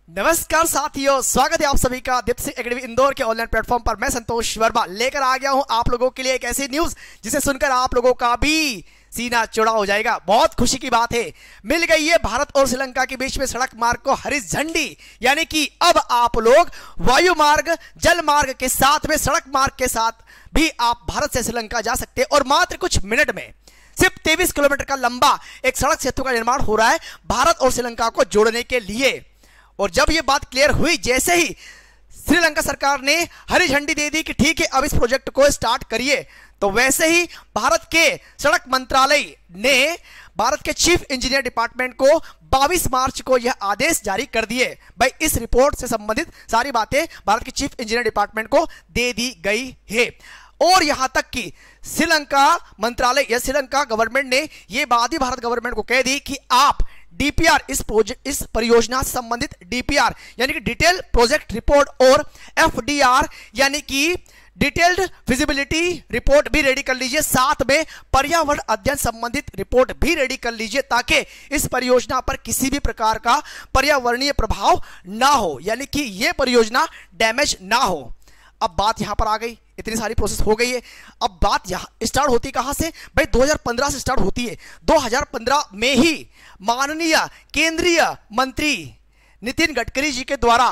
नमस्कार साथियों, स्वागत है आप सभी का दीप्त सिंह एकेडमी इंदौर के ऑनलाइन प्लेटफॉर्म पर। मैं संतोष वर्मा लेकर आ गया हूं आप लोगों के लिए एक ऐसी न्यूज जिसे सुनकर आप लोगों का भी सीना चौड़ा हो जाएगा। बहुत खुशी की बात है, मिल गई है भारत और श्रीलंका के बीच में सड़क मार्ग को हरी झंडी। यानी कि अब आप लोग वायु मार्ग, जल मार्ग के साथ में सड़क मार्ग के साथ भी आप भारत से श्रीलंका जा सकते हैं और मात्र कुछ मिनट में सिर्फ 23 किलोमीटर का लंबा एक सड़क सेतु का निर्माण हो रहा है भारत और श्रीलंका को जोड़ने के लिए। और जब यह बात क्लियर हुई, जैसे ही श्रीलंका सरकार ने हरी झंडी दे दी कि ठीक है अब इस प्रोजेक्ट को स्टार्ट करिए, तो वैसे ही भारत के सड़क मंत्रालय ने भारत के चीफ इंजीनियर डिपार्टमेंट को 22 मार्च को यह आदेश जारी कर दिए। भाई इस रिपोर्ट से संबंधित सारी बातें भारत के चीफ इंजीनियर डिपार्टमेंट को दे दी गई है। और यहां तक कि श्रीलंका मंत्रालय या श्रीलंका गवर्नमेंट ने यह बात भी भारत गवर्नमेंट को कह दी कि आप डीपीआर, इस परियोजना से संबंधित डीपीआर यानी कि डिटेल प्रोजेक्ट रिपोर्ट और एफडीआर यानी कि डिटेल्ड फिजिबिलिटी रिपोर्ट भी रेडी कर लीजिए, साथ में पर्यावरण अध्ययन संबंधित रिपोर्ट भी रेडी कर लीजिए ताकि इस परियोजना पर किसी भी प्रकार का पर्यावरणीय प्रभाव ना हो, यानी कि यह परियोजना डैमेज ना हो। अब बात यहां पर आ गई, इतनी सारी प्रोसेस हो गई है। अब बात यहां स्टार्ट होती कहां से? भाई 2015 से स्टार्ट होती है। 2015 में ही माननीय केंद्रीय मंत्री नितिन गडकरी जी के द्वारा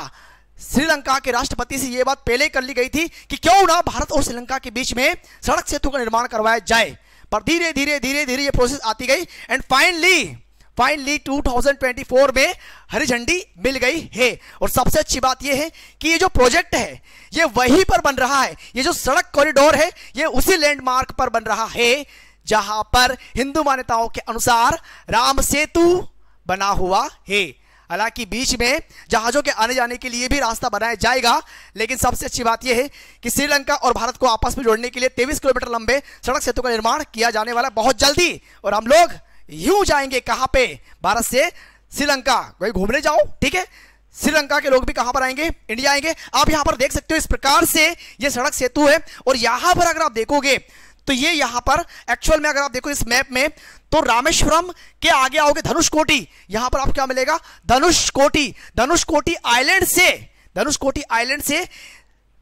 श्रीलंका के राष्ट्रपति से यह बात पहले कर ली गई थी कि क्यों ना भारत और श्रीलंका के बीच में सड़क सेतु का निर्माण करवाया जाए। पर धीरे धीरे ये प्रोसेस आती गई एंड फाइनली 2024 में हरी झंडी मिल गई है। और सबसे अच्छी बात यह है कि ये जो प्रोजेक्ट है ये वहीं पर बन रहा है, ये जो सड़क कॉरिडोर है ये उसी लैंडमार्क पर बन रहा है जहां पर हिंदू मान्यताओं के अनुसार राम सेतु बना हुआ है। हालांकि बीच में जहाजों के आने जाने के लिए भी रास्ता बनाया जाएगा, लेकिन सबसे अच्छी बात यह है कि श्रीलंका और भारत को आपस में जोड़ने के लिए 23 किलोमीटर लंबे सड़क सेतु का निर्माण किया जाने वाला बहुत जल्दी। और हम लोग यूं जाएंगे कहां पे? भारत से श्रीलंका कोई घूमने जाओ, ठीक है, श्रीलंका के लोग भी कहां पर आएंगे? इंडिया आएंगे। आप यहां पर देख सकते हो इस प्रकार से यह सड़क सेतु है। और यहां पर अगर आप देखोगे तो ये यहां पर एक्चुअल में अगर आप देखो इस मैप में तो रामेश्वरम के आगे आओगे धनुषकोटी, यहां पर आपको क्या मिलेगा? धनुषकोटी आइलैंड से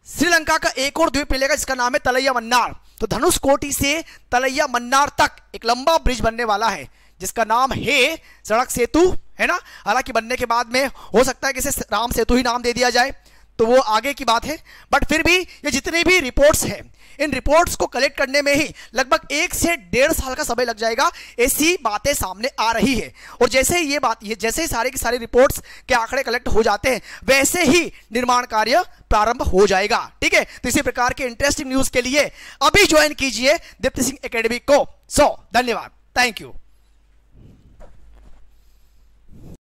श्रीलंका का एक और द्वीप मिलेगा जिसका नाम है तलैया मन्नार। तो धनुषकोटी से तलैया मन्नार तक एक लंबा ब्रिज बनने वाला है जिसका नाम है सड़क सेतु, है ना। हालांकि बनने के बाद में हो सकता है कि इसे राम सेतु ही नाम दे दिया जाए, तो वो आगे की बात है। बट फिर भी ये जितनी भी रिपोर्ट्स हैं, इन रिपोर्ट्स को कलेक्ट करने में ही लगभग 1 से 1.5 साल का समय लग जाएगा, ऐसी बातें सामने आ रही है। और जैसे ही जैसे ही सारे की सारी रिपोर्ट्स के आंकड़े कलेक्ट हो जाते हैं वैसे ही निर्माण कार्य प्रारंभ हो जाएगा, ठीक है। तो इसी प्रकार के इंटरेस्टिंग न्यूज के लिए अभी ज्वाइन कीजिए दीप्त सिंह एकेडमी को। धन्यवाद, थैंक यू।